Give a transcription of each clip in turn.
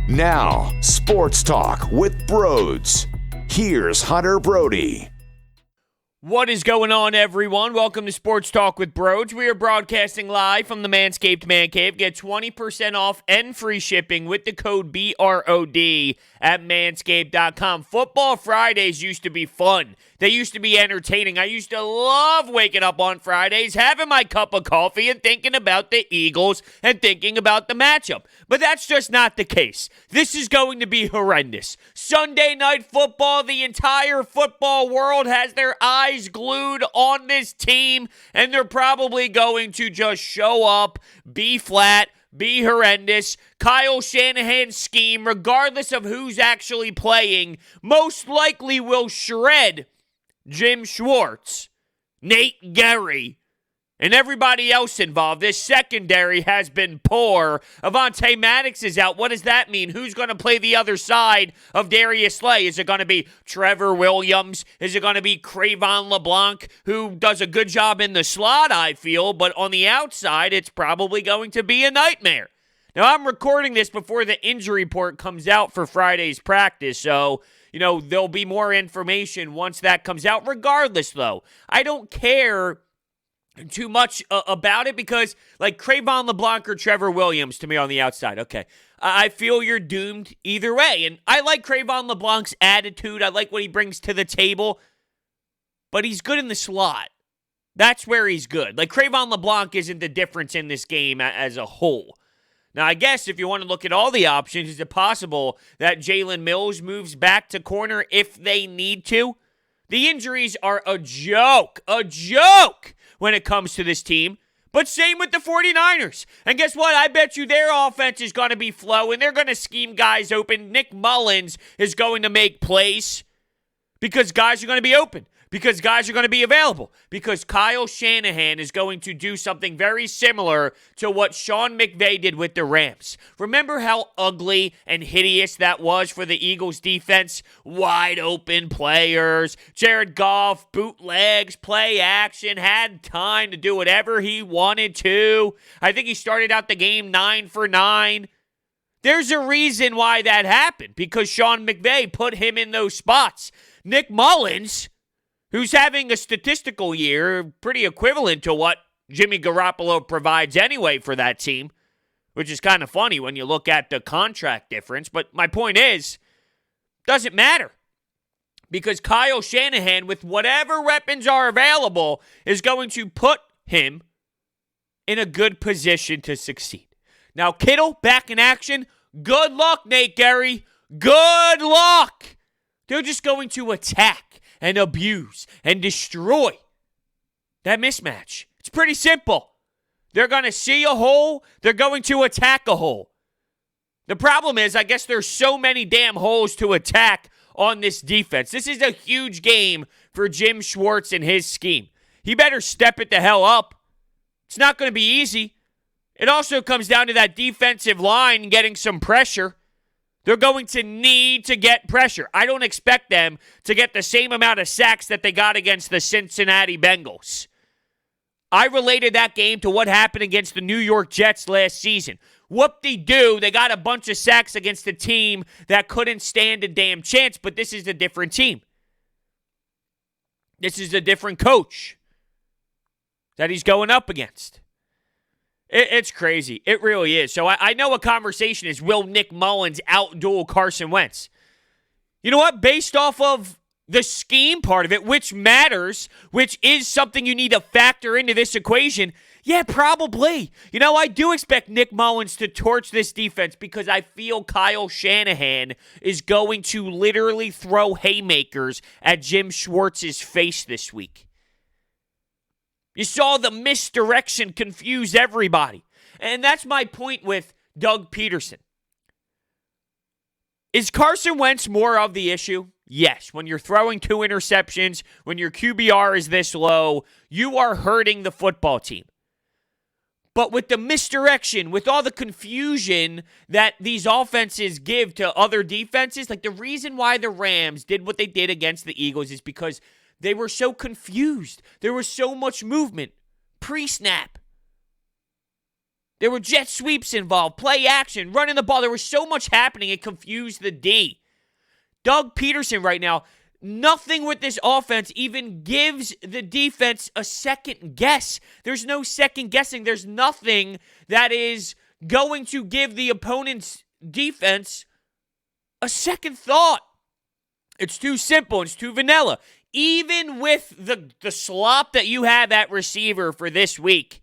Now, Sports Talk with Broads. Here's Hunter Brody. What is going on, everyone? Welcome to Sports Talk with Broads. We are broadcasting live from the Manscaped Man Cave. Get 20% off and free shipping with the code BROD at manscaped.com. Football Fridays used to be fun. They used to be entertaining. I used to love waking up on Fridays, having my cup of coffee and thinking about the Eagles and thinking about the matchup. But that's just not the case. This is going to be horrendous. Sunday night football, the entire football world has their eyes glued on this team, and they're probably going to just show up, be flat, be horrendous. Kyle Shanahan's scheme, regardless of who's actually playing, most likely will shred Jim Schwartz, Nate Gerry, and everybody else involved. This secondary has been poor. Avonte Maddox is out. What does that mean? Who's going to play the other side of Darius Slay? Is it going to be Trevor Williams? Is it going to be Cre'Von LeBlanc, who does a good job in the slot, I feel, but on the outside, it's probably going to be a nightmare. Now, I'm recording this before the injury report comes out for Friday's practice, so there'll be more information once that comes out. Regardless, though, I don't care too much about it because, like, Cre'Von LeBlanc or Trevor Williams to me on the outside, okay, I feel you're doomed either way. And I like Cre'Von LeBlanc's attitude. I like what he brings to the table, but he's good in the slot. That's where he's good. Like, Cre'Von LeBlanc isn't the difference in this game as a whole. Now, I guess if you want to look at all the options, is it possible that Jalen Mills moves back to corner if they need to? The injuries are a joke when it comes to this team. But same with the 49ers. And guess what? I bet you their offense is going to be flowing. They're going to scheme guys open. Nick Mullins is going to make plays because guys are going to be open. Because guys are going to be available. Because Kyle Shanahan is going to do something very similar to what Sean McVay did with the Rams. Remember how ugly and hideous that was for the Eagles defense? Wide open players, Jared Goff, bootlegs, play action, had time to do whatever he wanted to. I think he started out the game 9 for 9. There's a reason why that happened. Because Sean McVay put him in those spots. Nick Mullins, who's having a statistical year pretty equivalent to what Jimmy Garoppolo provides anyway for that team, which is kind of funny when you look at the contract difference. But my point is, doesn't matter. Because Kyle Shanahan, with whatever weapons are available, is going to put him in a good position to succeed. Now, Kittle back in action. Good luck, Nate Gerry. Good luck. They're just going to attack and abuse and destroy that mismatch. It's pretty simple. They're going to see a hole. They're going to attack a hole. The problem is, I guess there's so many damn holes to attack on this defense. This is a huge game for Jim Schwartz and his scheme. He better step it the hell up. It's not going to be easy. It also comes down to that defensive line getting some pressure. They're going to need to get pressure. I don't expect them to get the same amount of sacks that they got against the Cincinnati Bengals. I related that game to what happened against the New York Jets last season. Whoop-de-doo, they got a bunch of sacks against a team that couldn't stand a damn chance, but this is a different team. This is a different coach that he's going up against. It's crazy. It really is. So I know a conversation is, will Nick Mullins outduel Carson Wentz? You know what? Based off of the scheme part of it, which matters, which is something you need to factor into this equation, yeah, probably. I do expect Nick Mullins to torch this defense because I feel Kyle Shanahan is going to literally throw haymakers at Jim Schwartz's face this week. You saw the misdirection confuse everybody. And that's my point with Doug Pederson. Is Carson Wentz more of the issue? Yes. When you're throwing 2 interceptions, when your QBR is this low, you are hurting the football team. But with the misdirection, with all the confusion that these offenses give to other defenses, like the reason why the Rams did what they did against the Eagles is because they were so confused. There was so much movement pre-snap. There were jet sweeps involved, play action, running the ball. There was so much happening, it confused the D. Doug Pederson right now, nothing with this offense even gives the defense a second guess. There's no second guessing. There's nothing that is going to give the opponent's defense a second thought. It's too simple. It's too vanilla. Even with the slop that you have at receiver for this week,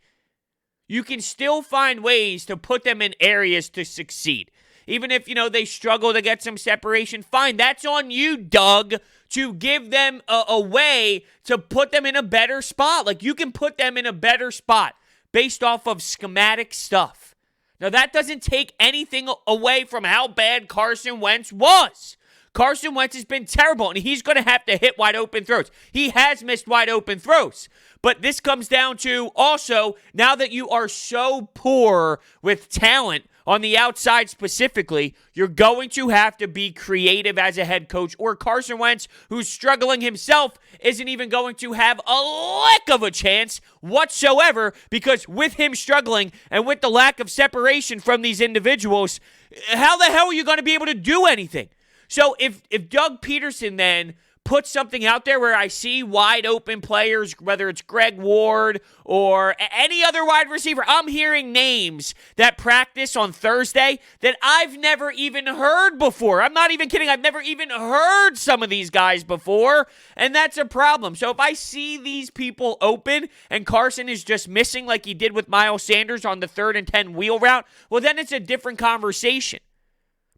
you can still find ways to put them in areas to succeed. Even if, they struggle to get some separation, fine. That's on you, Doug, to give them a way to put them in a better spot. Like, you can put them in a better spot based off of schematic stuff. Now, that doesn't take anything away from how bad Carson Wentz was. Carson Wentz has been terrible, and he's going to have to hit wide open throws. He has missed wide open throws. But this comes down to also, now that you are so poor with talent on the outside specifically, you're going to have to be creative as a head coach, or Carson Wentz, who's struggling himself, isn't even going to have a lick of a chance whatsoever, because with him struggling and with the lack of separation from these individuals, how the hell are you going to be able to do anything? So if Doug Pederson then puts something out there where I see wide open players, whether it's Greg Ward or any other wide receiver, I'm hearing names that practice on Thursday that I've never even heard before. I'm not even kidding. I've never even heard some of these guys before, and that's a problem. So if I see these people open and Carson is just missing like he did with Miles Sanders on the 3rd and 10 wheel route, well, then it's a different conversation.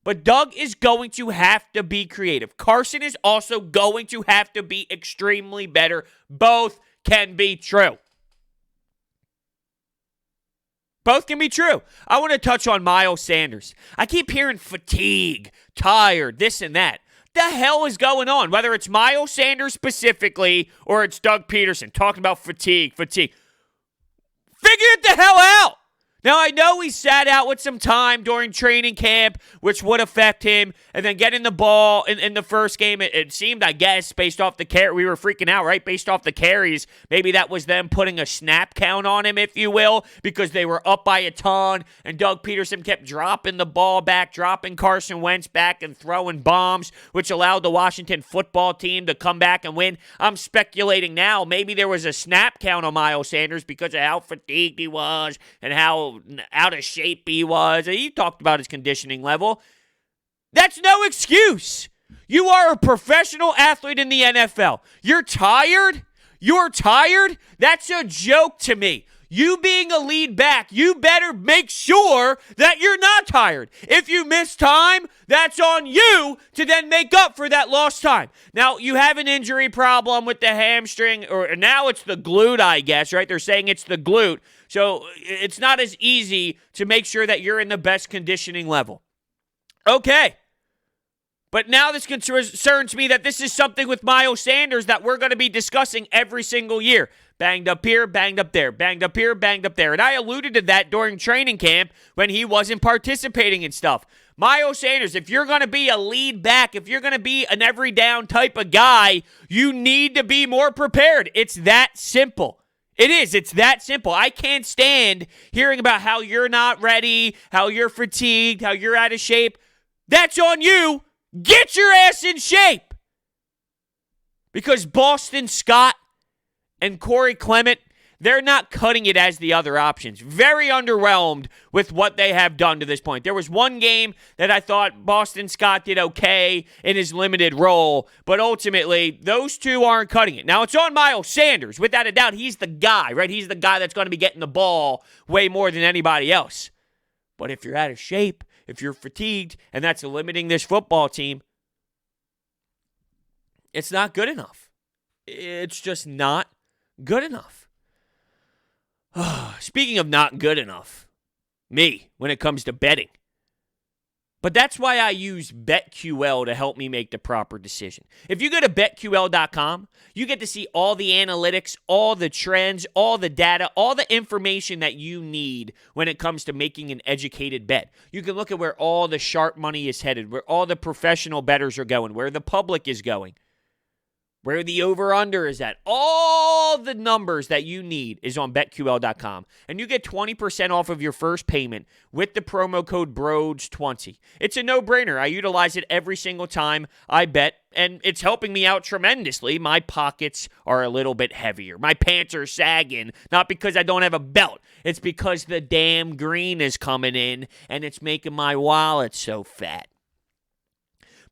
But Doug is going to have to be creative. Carson is also going to have to be extremely better. Both can be true. Both can be true. I want to touch on Miles Sanders. I keep hearing fatigue, tired, this and that. The hell is going on? Whether it's Miles Sanders specifically or it's Doug Pederson talking about fatigue. Figure it the hell out. Now, I know he sat out with some time during training camp, which would affect him, and then getting the ball in the first game, it seemed, I guess, based off the carry, we were freaking out, right? Based off the carries, maybe that was them putting a snap count on him, if you will, because they were up by a ton, and Doug Pederson kept dropping the ball back, dropping Carson Wentz back, and throwing bombs, which allowed the Washington football team to come back and win. I'm speculating now, maybe there was a snap count on Miles Sanders because of how fatigued he was and how out of shape he was. He talked about his conditioning level. That's no excuse. You are a professional athlete in the NFL. You're tired? That's a joke to me. You being a lead back, you better make sure that you're not tired. If you miss time, that's on you to then make up for that lost time. Now, you have an injury problem with the hamstring, or now it's the glute, I guess, right? They're saying it's the glute. So it's not as easy to make sure that you're in the best conditioning level. Okay. But now this concerns me that this is something with Miles Sanders that we're going to be discussing every single year. Banged up here, banged up there, banged up here, banged up there. And I alluded to that during training camp when he wasn't participating in stuff. Miles Sanders, if you're going to be a lead back, if you're going to be an every down type of guy, you need to be more prepared. It's that simple. It is. It's that simple. I can't stand hearing about how you're not ready, how you're fatigued, how you're out of shape. That's on you. Get your ass in shape. Because Boston Scott and Corey Clement, they're not cutting it as the other options. Very underwhelmed with what they have done to this point. There was one game that I thought Boston Scott did okay in his limited role, but ultimately, those two aren't cutting it. Now, it's on Miles Sanders. Without a doubt, he's the guy, right? He's the guy that's going to be getting the ball way more than anybody else. But if you're out of shape, if you're fatigued, and that's limiting this football team, it's not good enough. It's just not good enough. Speaking of not good enough, me, when it comes to betting. But that's why I use BetQl to help me make the proper decision. If you go to BetQL.com, you get to see all the analytics, all the trends, all the data, all the information that you need when it comes to making an educated bet. You can look at where all the sharp money is headed, where all the professional bettors are going, where the public is going. where the over-under is at. All the numbers that you need is on BetQL.com. And you get 20% off of your first payment with the promo code BROADS20. It's a no-brainer. I utilize it every single time I bet, and it's helping me out tremendously. My pockets are a little bit heavier. My pants are sagging, not because I don't have a belt. It's because the damn green is coming in, and it's making my wallet so fat.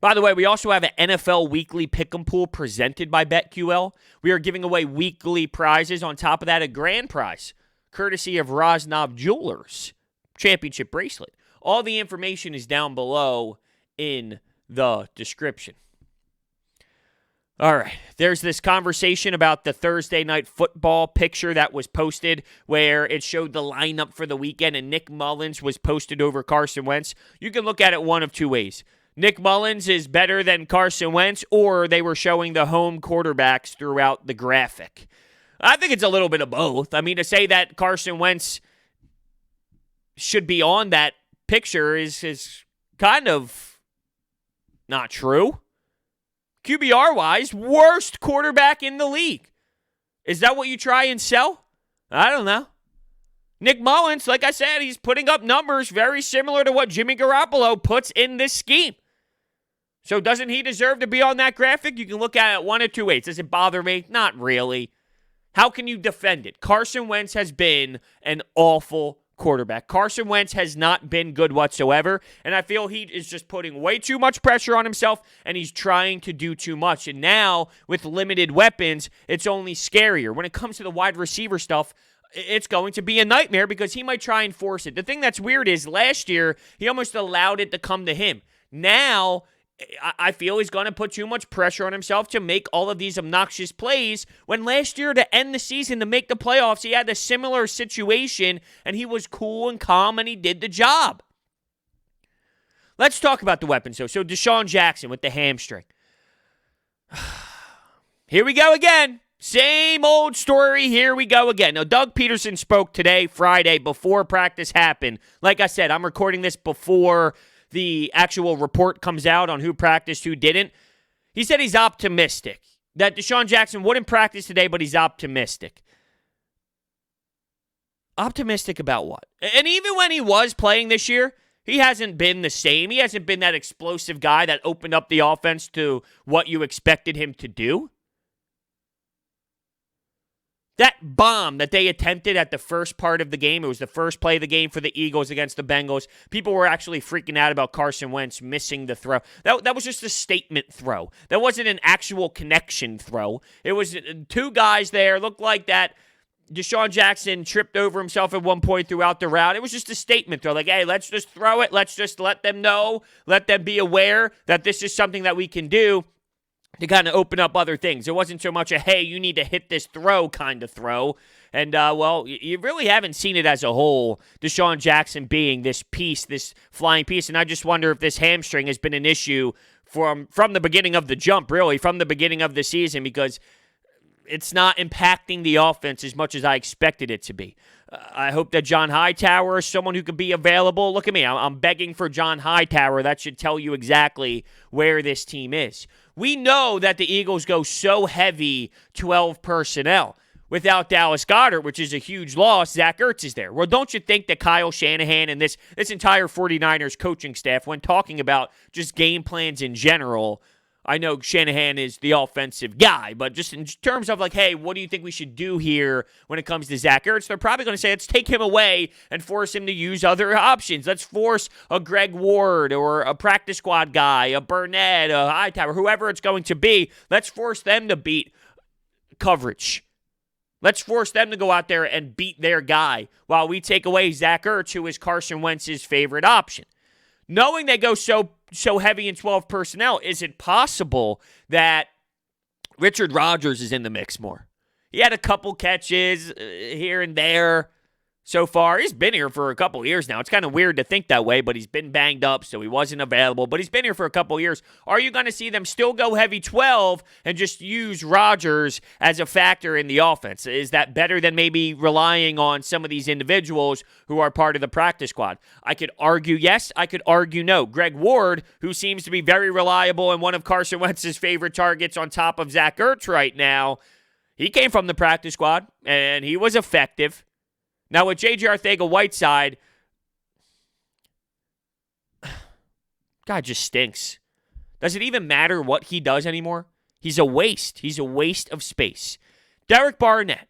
By the way, we also have an NFL Weekly Pick'em Pool presented by BetQL. We are giving away weekly prizes. On top of that, a grand prize, courtesy of Rosnov Jewelers championship bracelet. All the information is down below in the description. All right, there's this conversation about the Thursday night football picture that was posted where it showed the lineup for the weekend, and Nick Mullins was posted over Carson Wentz. You can look at it one of two ways. Nick Mullins is better than Carson Wentz, or they were showing the home quarterbacks throughout the graphic. I think it's a little bit of both. I mean, to say that Carson Wentz should be on that picture is kind of not true. QBR-wise, worst quarterback in the league. Is that what you try and sell? I don't know. Nick Mullins, like I said, he's putting up numbers very similar to what Jimmy Garoppolo puts in this scheme. So doesn't he deserve to be on that graphic? You can look at it one of two ways. Does it bother me? Not really. How can you defend it? Carson Wentz has been an awful quarterback. Carson Wentz has not been good whatsoever, and I feel he is just putting way too much pressure on himself, and he's trying to do too much. And now, with limited weapons, it's only scarier. When it comes to the wide receiver stuff, it's going to be a nightmare because he might try and force it. The thing that's weird is last year, he almost allowed it to come to him. Now, I feel he's going to put too much pressure on himself to make all of these obnoxious plays when last year to end the season, to make the playoffs, he had a similar situation and he was cool and calm and he did the job. Let's talk about the weapons, though. So Deshaun Jackson with the hamstring. Here we go again. Same old story, here we go again. Now, Doug Pederson spoke today, Friday, before practice happened. Like I said, I'm recording this before the actual report comes out on who practiced, who didn't. He said he's optimistic that Deshaun Jackson wouldn't practice today, but he's optimistic. Optimistic about what? And even when he was playing this year, he hasn't been the same. He hasn't been that explosive guy that opened up the offense to what you expected him to do. That bomb that they attempted at the first part of the game, it was the first play of the game for the Eagles against the Bengals. People were actually freaking out about Carson Wentz missing the throw. That was just a statement throw. That wasn't an actual connection throw. It was two guys there. Looked like that Deshaun Jackson tripped over himself at one point throughout the route. It was just a statement throw. Like, hey, let's just throw it. Let's just let them know. Let them be aware that this is something that we can do to kind of open up other things. It wasn't so much a, hey, you need to hit this throw kind of throw. And, well, you really haven't seen it as a whole, Deshaun Jackson being this piece, this flying piece. And I just wonder if this hamstring has been an issue from the beginning of the jump, really, from the beginning of the season, because it's not impacting the offense as much as I expected it to be. I hope that John Hightower is someone who could be available. Look at me. I'm begging for John Hightower. That should tell you exactly where this team is. We know that the Eagles go so heavy 12 personnel. Without Dallas Goedert, which is a huge loss, Zach Ertz is there. Well, don't you think that Kyle Shanahan and this entire 49ers coaching staff, when talking about just game plans in general, I know Shanahan is the offensive guy, but just in terms of like, hey, what do you think we should do here when it comes to Zach Ertz? They're probably going to say, let's take him away and force him to use other options. Let's force a Greg Ward or a practice squad guy, a Burnett, a Hightower, whoever it's going to be. Let's force them to beat coverage. Let's force them to go out there and beat their guy while we take away Zach Ertz, who is Carson Wentz's favorite option. Knowing they go so heavy in 12 personnel, is it possible that Richard Rodgers is in the mix more? He had a couple catches here and there, so far. He's been here for a couple of years now. It's kind of weird to think that way, but he's been banged up, so he wasn't available. But he's been here for a couple of years. Are you going to see them still go heavy 12 and just use Rodgers as a factor in the offense? Is that better than maybe relying on some of these individuals who are part of the practice squad? I could argue yes. I could argue no. Greg Ward, who seems to be very reliable and one of Carson Wentz's favorite targets on top of Zach Ertz right now, he came from the practice squad, and he was effective. Now, with J.J. Arcega-Whiteside, God just stinks. Does it even matter what he does anymore? He's a waste. He's a waste of space. Derek Barnett.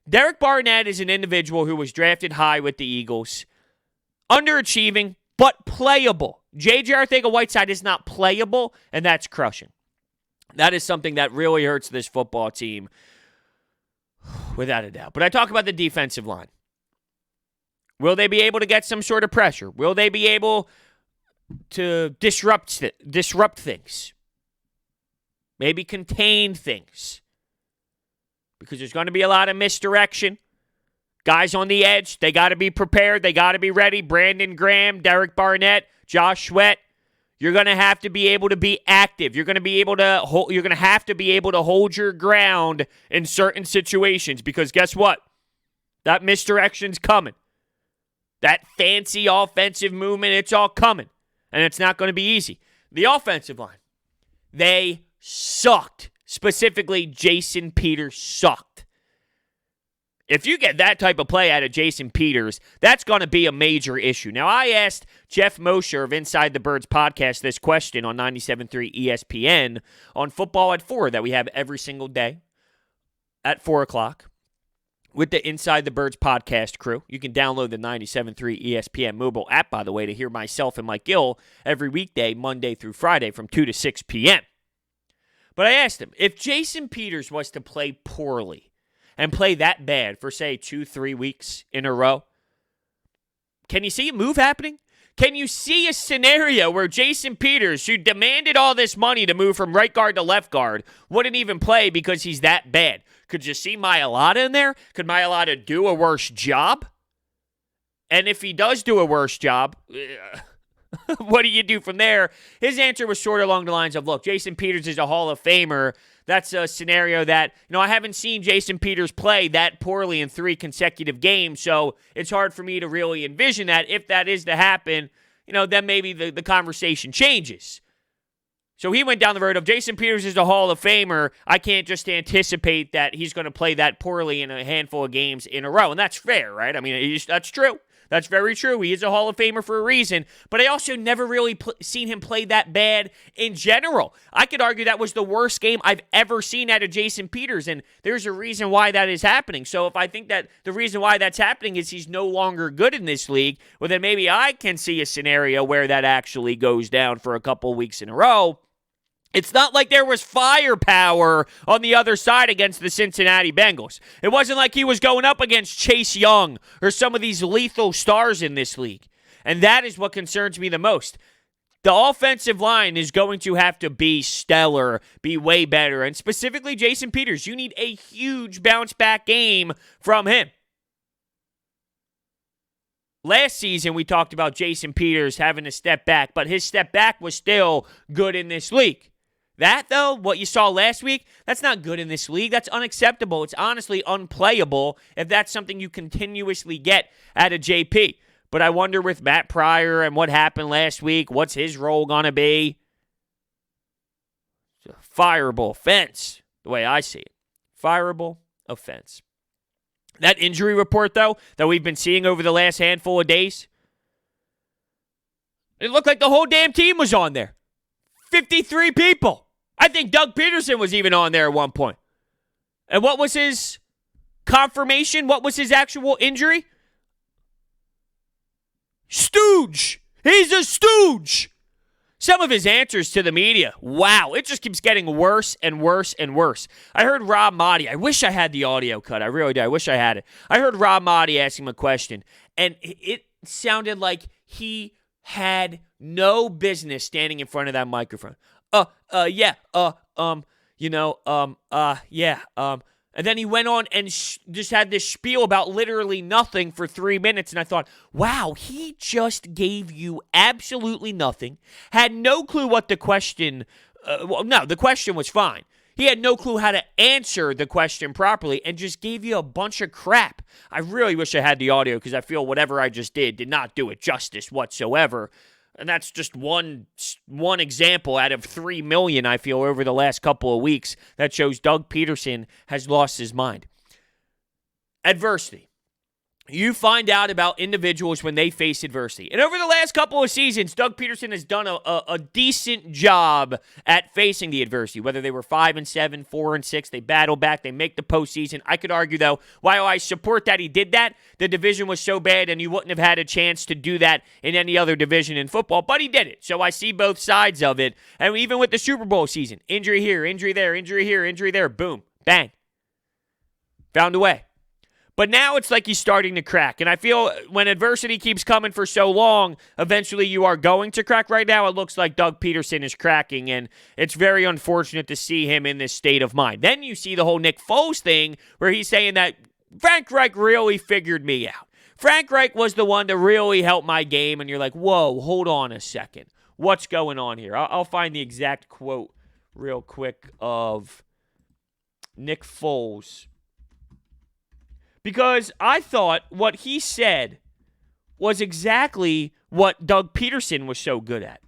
Derek Barnett is an individual who was drafted high with the Eagles. Underachieving, but playable. J.J. Arcega-Whiteside is not playable, and that's crushing. That is something that really hurts this football team. Without a doubt. But I talk about the defensive line. Will they be able to get some sort of pressure? Will they be able to disrupt things? Maybe contain things? Because there's going to be a lot of misdirection. Guys on the edge, they got to be prepared. They got to be ready. Brandon Graham, Derek Barnett, Josh Sweat. You're going to have to be able to be active. You're going to have to be able to hold your ground in certain situations because guess what? That misdirection's coming. That fancy offensive movement, it's all coming. And it's not going to be easy. The offensive line, they sucked. Specifically, Jason Peters sucked. If you get that type of play out of Jason Peters, that's going to be a major issue. Now, I asked Jeff Mosher of Inside the Birds podcast this question on 97.3 ESPN on Football at 4 that we have every single day at 4 o'clock with the Inside the Birds podcast crew. You can download the 97.3 ESPN mobile app, by the way, to hear myself and Mike Gill every weekday, Monday through Friday from 2 to 6 p.m. But I asked him, if Jason Peters was to play poorly, and play that bad for, say, 2-3 weeks in a row, can you see a move happening? Can you see a scenario where Jason Peters, who demanded all this money to move from right guard to left guard, wouldn't even play because he's that bad? Could you see Mailata in there? Could Mailata do a worse job? And if he does do a worse job, what do you do from there? His answer was sort of along the lines of, look, Jason Peters is a Hall of Famer. That's a scenario that, I haven't seen Jason Peters play that poorly in 3 consecutive games, so it's hard for me to really envision that. If that is to happen, then maybe the conversation changes. So he went down the road of Jason Peters is a Hall of Famer. I can't just anticipate that he's going to play that poorly in a handful of games in a row, and that's fair, right? I mean, that's true. That's very true. He is a Hall of Famer for a reason, but I also never really seen him play that bad in general. I could argue that was the worst game I've ever seen out of Jason Peters, and there's a reason why that is happening. So if I think that the reason why that's happening is he's no longer good in this league, well, then maybe I can see a scenario where that actually goes down for a couple weeks in a row. It's not like there was firepower on the other side against the Cincinnati Bengals. It wasn't like he was going up against Chase Young or some of these lethal stars in this league. And that is what concerns me the most. The offensive line is going to have to be stellar, be way better. And specifically Jason Peters, you need a huge bounce-back game from him. Last season, we talked about Jason Peters having to step back, but his step back was still good in this league. That, though, what you saw last week, that's not good in this league. That's unacceptable. It's honestly unplayable if that's something you continuously get out of JP. But I wonder with Matt Pryor and what happened last week, what's his role going to be? It's a fireable offense, the way I see it. Fireable offense. That injury report, though, that we've been seeing over the last handful of days, it looked like the whole damn team was on there. 53 people. I think Doug Pederson was even on there at one point. And what was his confirmation? What was his actual injury? Stooge. He's a stooge. Some of his answers to the media, wow, it just keeps getting worse and worse and worse. I heard Rob Maaddi. I wish I had the audio cut. I really do. I wish I had it. I heard Rob Maaddi ask him a question, and it sounded like he had no business standing in front of that microphone. And then he went on and just had this spiel about literally nothing for 3 minutes. And I thought, wow, he just gave you absolutely nothing. Had no clue what the question, the question was fine. He had no clue how to answer the question properly and just gave you a bunch of crap. I really wish I had the audio because I feel whatever I just did not do it justice whatsoever. And that's just one example out of 3 million, I feel, over the last couple of weeks that shows Doug Pederson has lost his mind. Adversity. You find out about individuals when they face adversity. And over the last couple of seasons, Doug Pederson has done a decent job at facing the adversity. Whether they were 5-7, 4-6, they battle back, they make the postseason. I could argue, though, while I support that he did that, the division was so bad and you wouldn't have had a chance to do that in any other division in football, but he did it. So I see both sides of it. And even with the Super Bowl season, injury here, injury there, injury here, injury there, boom, bang. Found a way. But now it's like he's starting to crack. And I feel when adversity keeps coming for so long, eventually you are going to crack. Right now it looks like Doug Pederson is cracking, and it's very unfortunate to see him in this state of mind. Then you see the whole Nick Foles thing where he's saying that Frank Reich really figured me out. Frank Reich was the one to really help my game, and you're like, whoa, hold on a second. What's going on here? I'll find the exact quote real quick of Nick Foles. Because I thought what he said was exactly what Doug Pederson was so good at.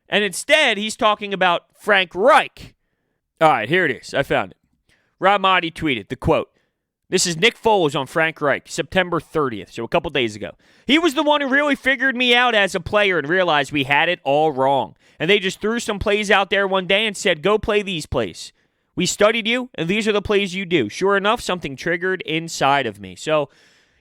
And instead, he's talking about Frank Reich. All right, here it is. I found it. Rob Motti tweeted the quote. This is Nick Foles on Frank Reich, September 30th, so a couple days ago. He was the one who really figured me out as a player and realized we had it all wrong. And they just threw some plays out there one day and said, go play these plays. We studied you, and these are the plays you do. Sure enough, something triggered inside of me. So,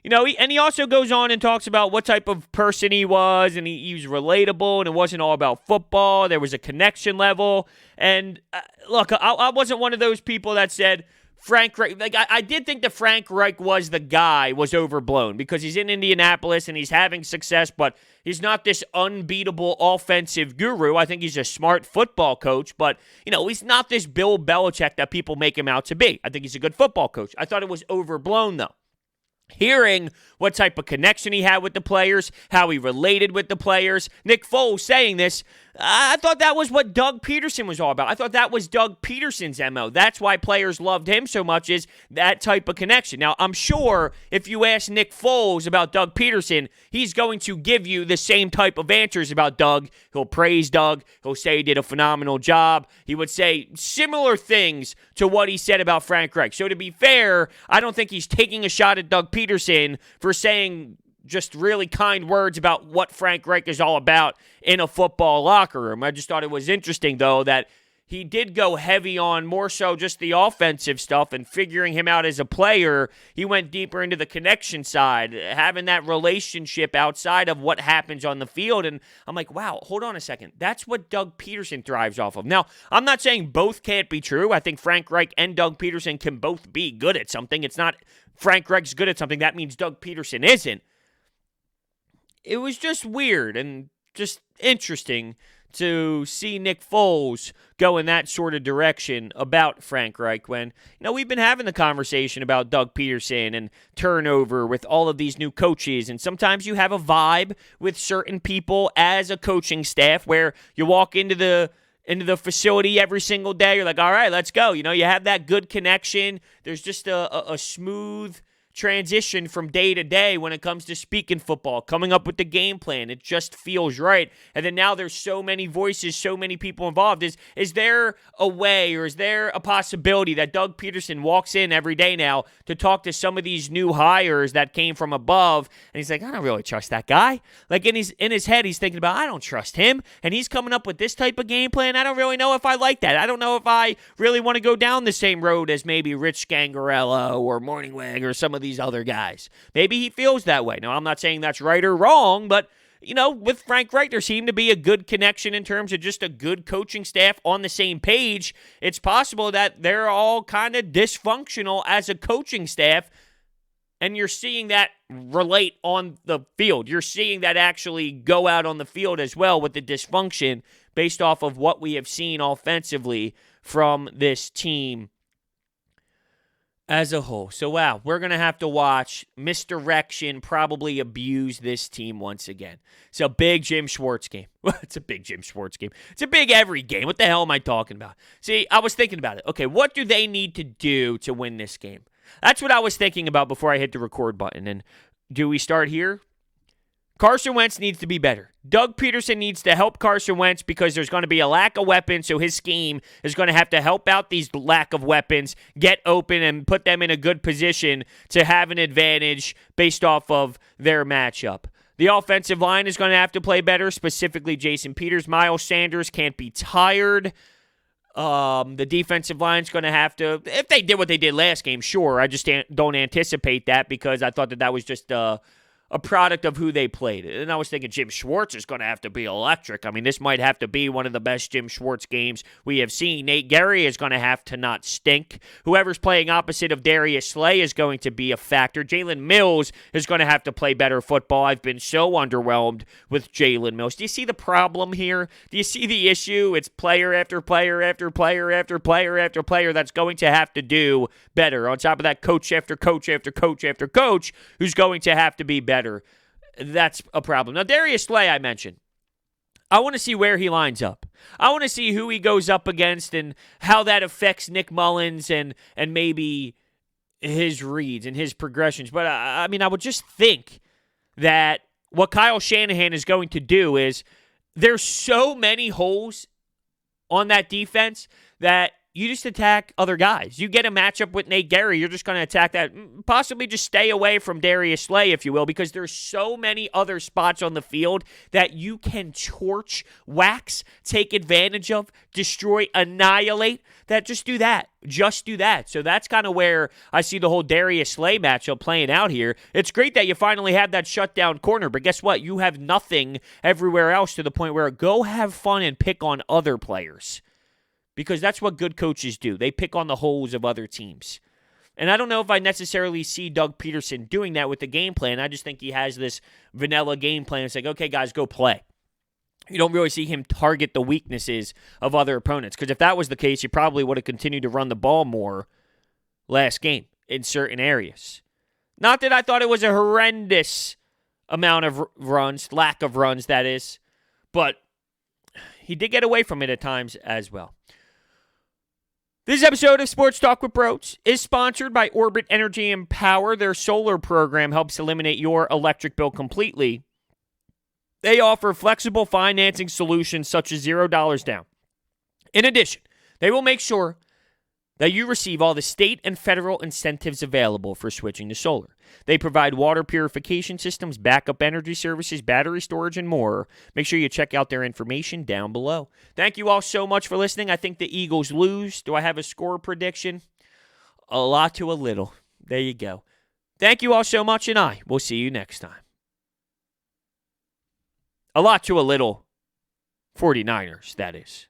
he also goes on and talks about what type of person he was, and he was relatable, and it wasn't all about football. There was a connection level. And, look, I wasn't one of those people that said Frank Reich. Like, I did think that Frank Reich was overblown because he's in Indianapolis and he's having success, but he's not this unbeatable offensive guru. I think he's a smart football coach, but, he's not this Bill Belichick that people make him out to be. I think he's a good football coach. I thought it was overblown, though. Hearing what type of connection he had with the players, how he related with the players. Nick Foles saying this, I thought that was what Doug Pederson was all about. I thought that was Doug Pederson's MO. That's why players loved him so much, is that type of connection. Now, I'm sure if you ask Nick Foles about Doug Pederson, he's going to give you the same type of answers about Doug. He'll praise Doug. He'll say he did a phenomenal job. He would say similar things to what he said about Frank Reich. So to be fair, I don't think he's taking a shot at Doug Pederson for saying just really kind words about what Frank Reich is all about in a football locker room. I just thought it was interesting, though, that he did go heavy on more so just the offensive stuff and figuring him out as a player. He went deeper into the connection side, having that relationship outside of what happens on the field. And I'm like, wow, hold on a second. That's what Doug Pederson thrives off of. Now, I'm not saying both can't be true. I think Frank Reich and Doug Pederson can both be good at something. It's not Frank Reich's good at something. That means Doug Pederson isn't. It was just weird and just interesting to see Nick Foles go in that sort of direction about Frank Reich when, we've been having the conversation about Doug Pederson and turnover with all of these new coaches, and sometimes you have a vibe with certain people as a coaching staff where you walk into the facility every single day, you're like, all right, let's go. You have that good connection. There's just a smooth transition from day to day when it comes to speaking football, coming up with the game plan. It just feels right. And then now there's so many voices, so many people involved. Is there a way, or is there a possibility that Doug Pederson walks in every day now to talk to some of these new hires that came from above, and he's like, I don't really trust that guy. Like in his head, he's thinking about, I don't trust him, and he's coming up with this type of game plan. I don't really know if I like that. I don't know if I really want to go down the same road as maybe Rich Scangarello or Morningweg or some of these other guys. Maybe he feels that way. Now, I'm not saying that's right or wrong, but, with Frank Reich, there seemed to be a good connection in terms of just a good coaching staff on the same page. It's possible that they're all kind of dysfunctional as a coaching staff, and you're seeing that relate on the field. You're seeing that actually go out on the field as well with the dysfunction based off of what we have seen offensively from this team As a whole. So, wow, we're going to have to watch misdirection probably abuse this team once again. It's a big Jim Schwartz game. It's a big Jim Schwartz game. It's a big every game. What the hell am I talking about? See, I was thinking about it. Okay, what do they need to do to win this game? That's what I was thinking about before I hit the record button. And do we start here? Carson Wentz needs to be better. Doug Pederson needs to help Carson Wentz because there's going to be a lack of weapons, so his scheme is going to have to help out these lack of weapons, get open, and put them in a good position to have an advantage based off of their matchup. The offensive line is going to have to play better, specifically Jason Peters. Miles Sanders can't be tired. The defensive line is going to have to, if they did what they did last game, sure. I just don't anticipate that because I thought that was just a product of who they played. And I was thinking Jim Schwartz is going to have to be electric. I mean, this might have to be one of the best Jim Schwartz games we have seen. Nate Gary is going to have to not stink. Whoever's playing opposite of Darius Slay is going to be a factor. Jalen Mills is going to have to play better football. I've been so underwhelmed with Jalen Mills. Do you see the problem here? Do you see the issue? It's player after player after player after player after player that's going to have to do better. On top of that, coach after coach after coach after coach who's going to have to be better. That's a problem. Now, Darius Slay, I mentioned. I want to see where he lines up. I want to see who he goes up against and how that affects Nick Mullins and maybe his reads and his progressions. But, I mean, I would just think that what Kyle Shanahan is going to do is there's so many holes on that defense that you just attack other guys. You get a matchup with Nate Gary, you're just going to attack that. Possibly just stay away from Darius Slay, if you will, because there's so many other spots on the field that you can torch, wax, take advantage of, destroy, annihilate. That just do that. Just do that. So that's kind of where I see the whole Darius Slay matchup playing out here. It's great that you finally have that shutdown corner, but guess what? You have nothing everywhere else to the point where go have fun and pick on other players. Because that's what good coaches do. They pick on the holes of other teams. And I don't know if I necessarily see Doug Pederson doing that with the game plan. I just think he has this vanilla game plan. It's like, okay, guys, go play. You don't really see him target the weaknesses of other opponents. Because if that was the case, he probably would have continued to run the ball more last game in certain areas. Not that I thought it was a horrendous amount of runs, lack of runs, that is. But he did get away from it at times as well. This episode of Sports Talk with Bros is sponsored by Orbit Energy and Power. Their solar program helps eliminate your electric bill completely. They offer flexible financing solutions such as $0 down. In addition, they will make sure that you receive all the state and federal incentives available for switching to solar. They provide water purification systems, backup energy services, battery storage, and more. Make sure you check out their information down below. Thank you all so much for listening. I think the Eagles lose. Do I have a score prediction? A lot to a little. There you go. Thank you all so much, and I will see you next time. A lot to a little 49ers, that is.